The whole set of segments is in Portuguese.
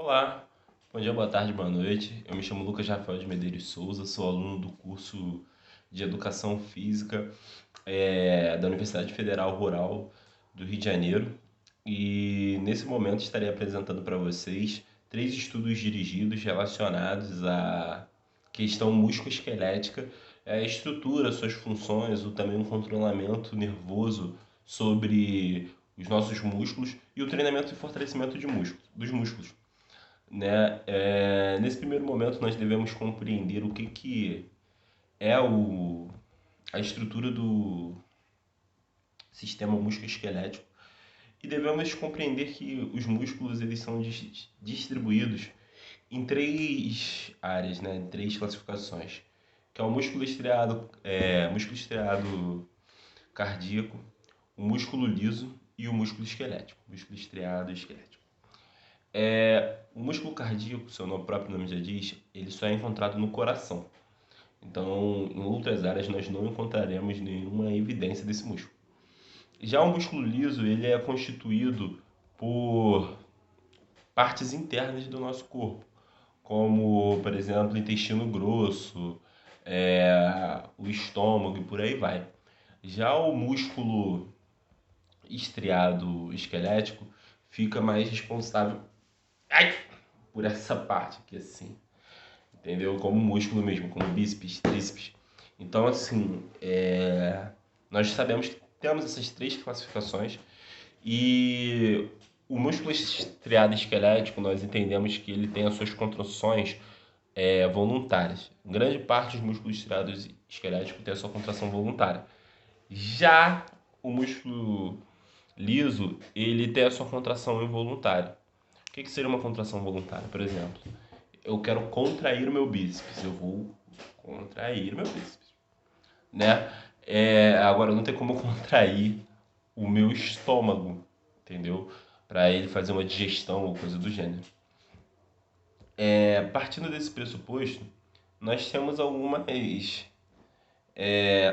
Olá, bom dia, boa tarde, boa noite. Eu me chamo Lucas Rafael de Medeiros Souza, sou aluno do curso de Educação Física da Universidade Federal Rural do Rio de Janeiro e nesse momento estarei apresentando para vocês três estudos dirigidos relacionados à questão musculoesquelética, a estrutura, suas funções, ou também um controlamento nervoso sobre os nossos músculos e o treinamento e fortalecimento dos músculos, né? Nesse primeiro momento, nós devemos compreender o que é a estrutura do sistema musculoesquelético e devemos compreender que os músculos eles são distribuídos em três áreas, né? Em três classificações, que é o músculo estriado cardíaco, o músculo liso e o músculo esquelético, músculo estriado e esquelético. O músculo cardíaco, seu próprio nome já diz, ele só é encontrado no coração. Então, em outras áreas, nós não encontraremos nenhuma evidência desse músculo. Já o músculo liso, ele é constituído por partes internas do nosso corpo, como, por exemplo, o intestino grosso, o estômago e por aí vai. Já o músculo estriado esquelético fica mais responsável, ai, por essa parte aqui assim, entendeu? Como músculo mesmo, como bíceps, tríceps. Então, assim, nós sabemos que temos essas três classificações e o músculo estriado esquelético, nós entendemos que ele tem as suas contrações voluntárias. Grande parte dos músculos estriados esqueléticos tem a sua contração voluntária. Já o músculo liso, ele tem a sua contração involuntária. O que seria uma contração voluntária? Por exemplo, eu quero contrair o meu bíceps, eu vou contrair o meu bíceps, né? Agora não tem como eu contrair o meu estômago, entendeu? Para ele fazer uma digestão ou coisa do gênero. Partindo desse pressuposto, nós temos algumas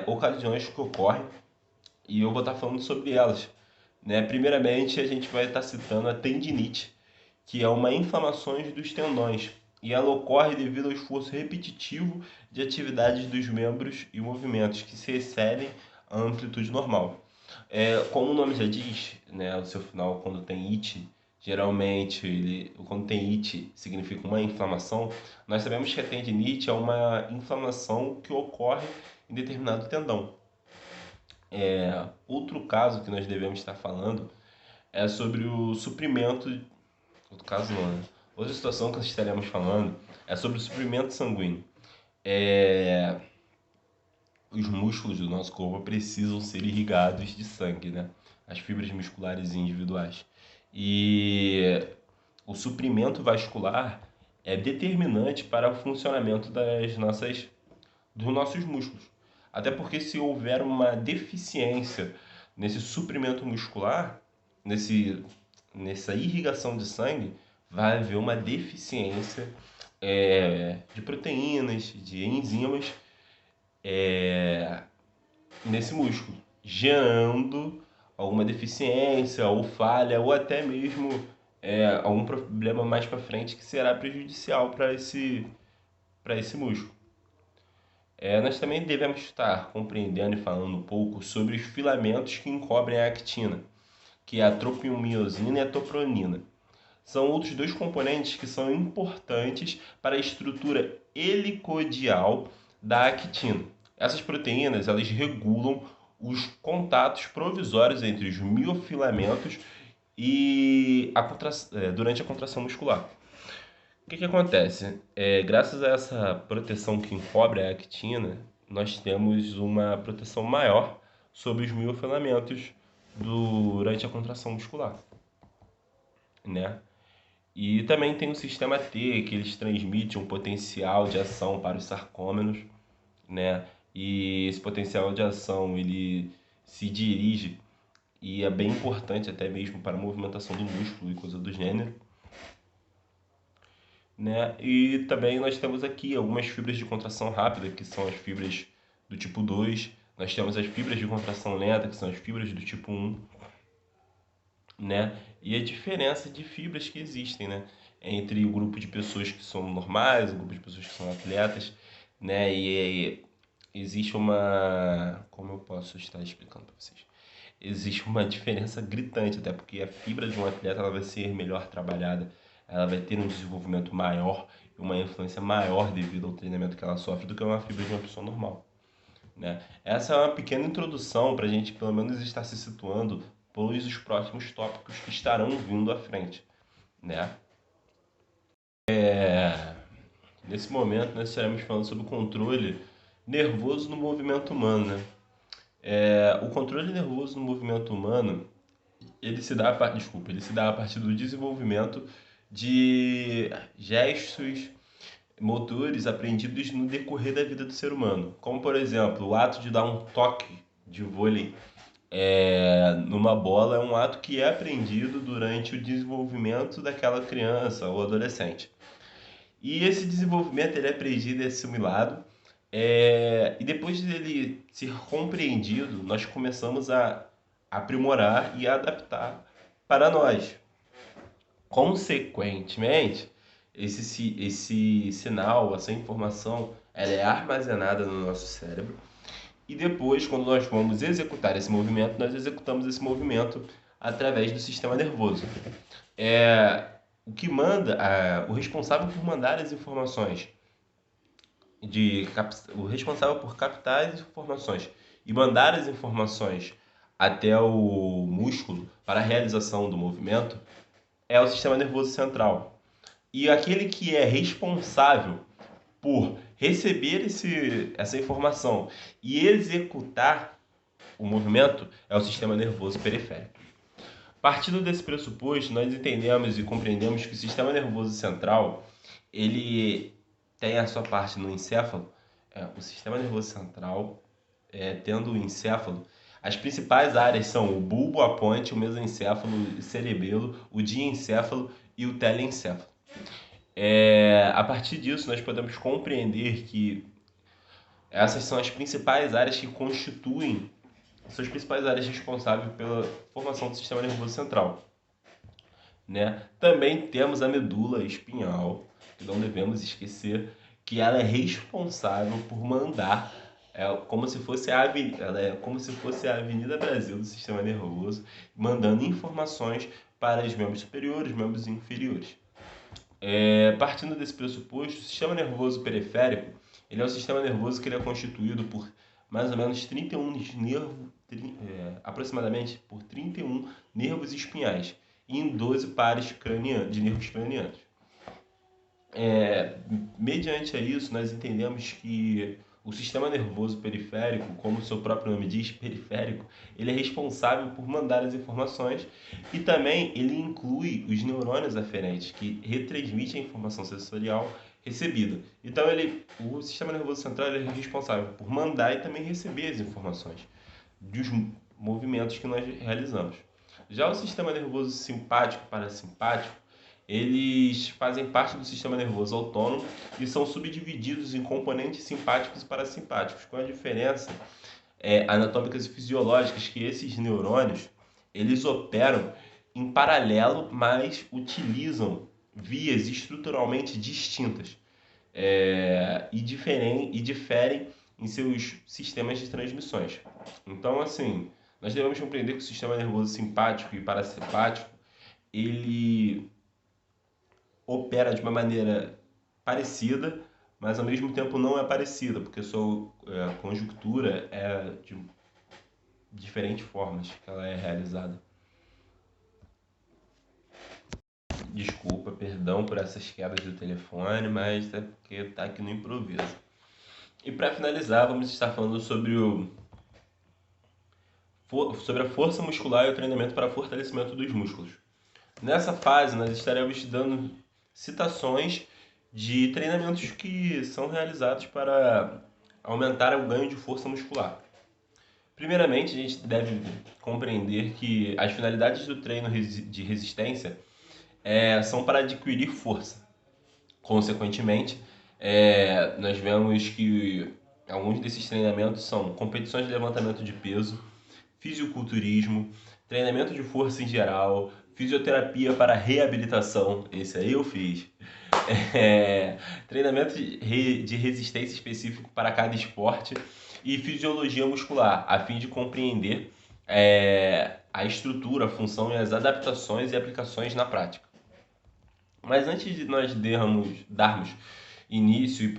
ocasiões que ocorrem e eu vou estar falando sobre elas, né? Primeiramente, a gente vai estar citando a tendinite, que é uma inflamação dos tendões, e ela ocorre devido ao esforço repetitivo de atividades dos membros e movimentos que se excedem a amplitude normal. Como o nome já diz, né, o seu final, quando tem it, geralmente, quando tem it significa uma inflamação, nós sabemos que a tendinite é uma inflamação que ocorre em determinado tendão. Outro caso que nós devemos estar falando é sobre o suprimento. Outro caso não, né? Outra situação que nós estaremos falando é sobre o suprimento sanguíneo. É, os músculos do nosso corpo precisam ser irrigados de sangue, né? As fibras musculares individuais. E o suprimento vascular é determinante para o funcionamento dos nossos músculos. Até porque se houver uma deficiência nesse suprimento muscular, nessa irrigação de sangue, vai haver uma deficiência de proteínas, de enzimas nesse músculo, gerando alguma deficiência ou falha ou até mesmo algum problema mais para frente que será prejudicial para esse músculo. Nós também devemos estar compreendendo e falando um pouco sobre os filamentos que encobrem a actina, que é a tropiomiosina e a topronina. São outros dois componentes que são importantes para a estrutura helicodial da actina. Essas proteínas elas regulam os contatos provisórios entre os miofilamentos e durante a contração muscular. O que acontece? Graças a essa proteção que encobre a actina, nós temos uma proteção maior sobre os miofilamentos durante a contração muscular, né? E também tem o sistema T, que eles transmitem um potencial de ação para os sarcômenos, né? E esse potencial de ação, ele se dirige e é bem importante até mesmo para a movimentação do músculo e coisa do gênero, né? E também nós temos aqui algumas fibras de contração rápida, que são as fibras do tipo 2. Nós temos as fibras de contração lenta, que são as fibras do tipo 1, né? E a diferença de fibras que existem, né? entre o grupo de pessoas que são normais, o grupo de pessoas que são atletas, né? E existe uma... Como eu posso estar explicando para vocês? Existe uma diferença gritante, até porque a fibra de um atleta ela vai ser melhor trabalhada, ela vai ter um desenvolvimento maior e uma influência maior devido ao treinamento que ela sofre do que uma fibra de uma pessoa normal, né? Essa é uma pequena introdução para a gente pelo menos estar se situando, pois os próximos tópicos que estarão vindo à frente, né? Nesse momento nós estaremos falando sobre o controle nervoso no movimento humano, né? O controle nervoso no movimento humano ele se dá a partir do desenvolvimento de gestos motores aprendidos no decorrer da vida do ser humano, como por exemplo o ato de dar um toque de vôlei numa bola é um ato que é aprendido durante o desenvolvimento daquela criança ou adolescente. E esse desenvolvimento ele é aprendido e assimilado, e depois dele ser compreendido, nós começamos a aprimorar e adaptar para nós. Consequentemente, esse sinal, essa informação, ela é armazenada no nosso cérebro e depois, quando nós vamos executar esse movimento, nós executamos esse movimento através do sistema nervoso. É, o responsável por mandar as informações, o responsável por captar as informações e mandar as informações até o músculo para a realização do movimento é o sistema nervoso central. E aquele que é responsável por receber essa informação e executar o movimento é o sistema nervoso periférico. Partindo desse pressuposto, nós entendemos e compreendemos que o sistema nervoso central ele tem a sua parte no encéfalo. O sistema nervoso central, tendo o encéfalo, as principais áreas são o bulbo, a ponte, o mesencéfalo, o cerebelo, o diencéfalo e o telencéfalo. A partir disso, nós podemos compreender que essas são as principais áreas que constituem, são as principais áreas responsáveis pela formação do sistema nervoso central, né? Também temos a medula espinhal, que não devemos esquecer, que ela é responsável por mandar, ela é como se fosse a Avenida Brasil do sistema nervoso, mandando informações para os membros superiores, membros inferiores. Partindo desse pressuposto, o sistema nervoso periférico, ele é um sistema nervoso que ele é constituído por mais ou menos 31 aproximadamente por 31 nervos espinhais e em 12 pares de nervos cranianos. Mediante a isso, nós entendemos que o sistema nervoso periférico, como o seu próprio nome diz, periférico, ele é responsável por mandar as informações e também ele inclui os neurônios aferentes, que retransmitem a informação sensorial recebida. Então, o sistema nervoso central ele é responsável por mandar e também receber as informações dos movimentos que nós realizamos. Já o sistema nervoso simpático e parasimpático, eles fazem parte do sistema nervoso autônomo e são subdivididos em componentes simpáticos e parasimpáticos, com a diferença anatômicas e fisiológicas que esses neurônios eles operam em paralelo, mas utilizam vias estruturalmente distintas e diferem em seus sistemas de transmissões. Então, assim, nós devemos compreender que o sistema nervoso simpático e parasimpático ele opera de uma maneira parecida, mas ao mesmo tempo não é parecida, porque sua conjuntura é de diferentes formas que ela é realizada. Desculpa, perdão por essas quedas do telefone, mas é porque tá aqui no improviso. E para finalizar, vamos estar falando sobre a força muscular e o treinamento para fortalecimento dos músculos. Nessa fase, nós estaremos dando citações de treinamentos que são realizados para aumentar o ganho de força muscular. Primeiramente, a gente deve compreender que as finalidades do treino de resistência são para adquirir força. Consequentemente, nós vemos que alguns desses treinamentos são competições de levantamento de peso, fisiculturismo, treinamento de força em geral, fisioterapia para reabilitação, esse aí eu fiz. Treinamento de resistência específico para cada esporte e fisiologia muscular, a fim de compreender a estrutura, a função e as adaptações e aplicações na prática. Mas antes de nós darmos início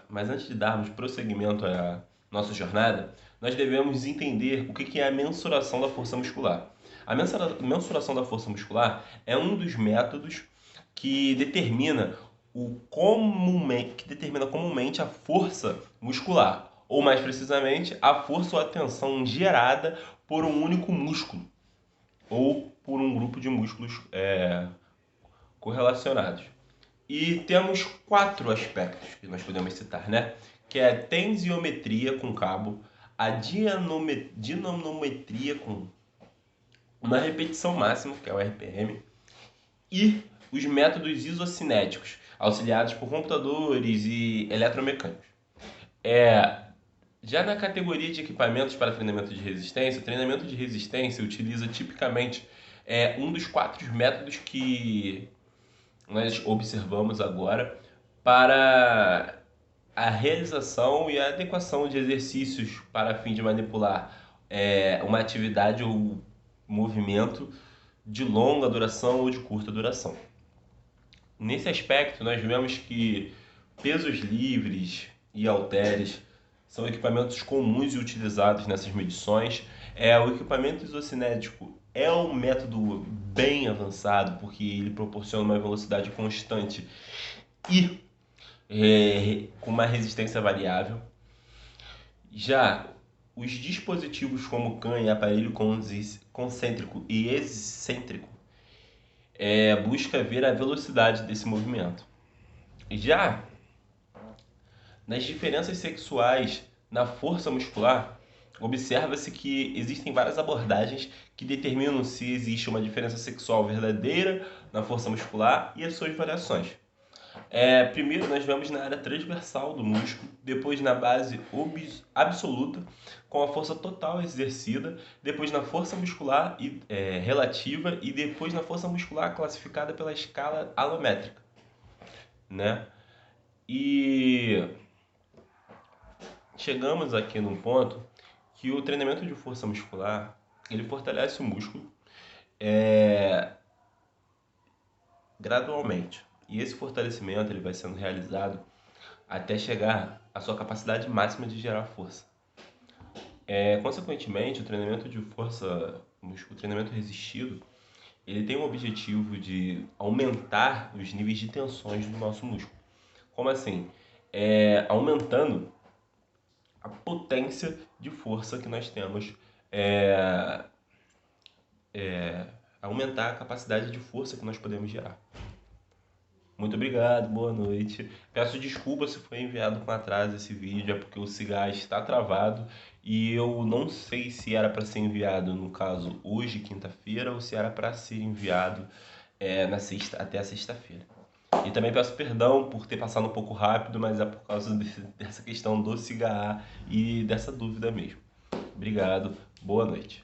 mas antes de darmos prosseguimento à nossa jornada, nós devemos entender o que é a mensuração da força muscular. A mensuração da força muscular é um dos métodos que determina comumente a força muscular, ou mais precisamente, a força ou a tensão gerada por um único músculo ou por um grupo de músculos correlacionados. E temos 4 aspectos que nós podemos citar, né? Que é a tensiometria com cabo, a dinamometria com uma repetição máxima, que é o RPM, e os métodos isocinéticos, auxiliados por computadores e eletromecânicos. Já na categoria de equipamentos para treinamento de resistência, o treinamento de resistência utiliza tipicamente um dos 4 métodos que nós observamos agora para a realização e a adequação de exercícios para fim de manipular uma atividade ou movimento de longa duração ou de curta duração. Nesse aspecto, nós vemos que pesos livres e halteres são equipamentos comuns e utilizados nessas medições. O equipamento isocinético é um método bem avançado porque ele proporciona uma velocidade constante e com uma resistência variável. Já os dispositivos como CAM e aparelho concêntrico e excêntrico busca ver a velocidade desse movimento. Já nas diferenças sexuais na força muscular, observa-se que existem várias abordagens que determinam se existe uma diferença sexual verdadeira na força muscular e as suas variações. Primeiro nós vemos na área transversal do músculo, depois na base absoluta, com a força total exercida, depois na força muscular relativa e depois na força muscular classificada pela escala alométrica, né? E chegamos aqui num ponto que o treinamento de força muscular, ele fortalece o músculo gradualmente. E esse fortalecimento ele vai sendo realizado até chegar à sua capacidade máxima de gerar força. Consequentemente, o treinamento de força, o treinamento resistido, ele tem o objetivo de aumentar os níveis de tensões do nosso músculo. Como assim? Aumentando a potência de força que nós temos, aumentar a capacidade de força que nós podemos gerar. Muito obrigado, boa noite. Peço desculpas se foi enviado com atraso esse vídeo, é porque o cigarro está travado e eu não sei se era para ser enviado, no caso, hoje, quinta-feira, ou se era para ser enviado até a sexta-feira. E também peço perdão por ter passado um pouco rápido, mas é por causa dessa questão do cigarro e dessa dúvida mesmo. Obrigado, boa noite.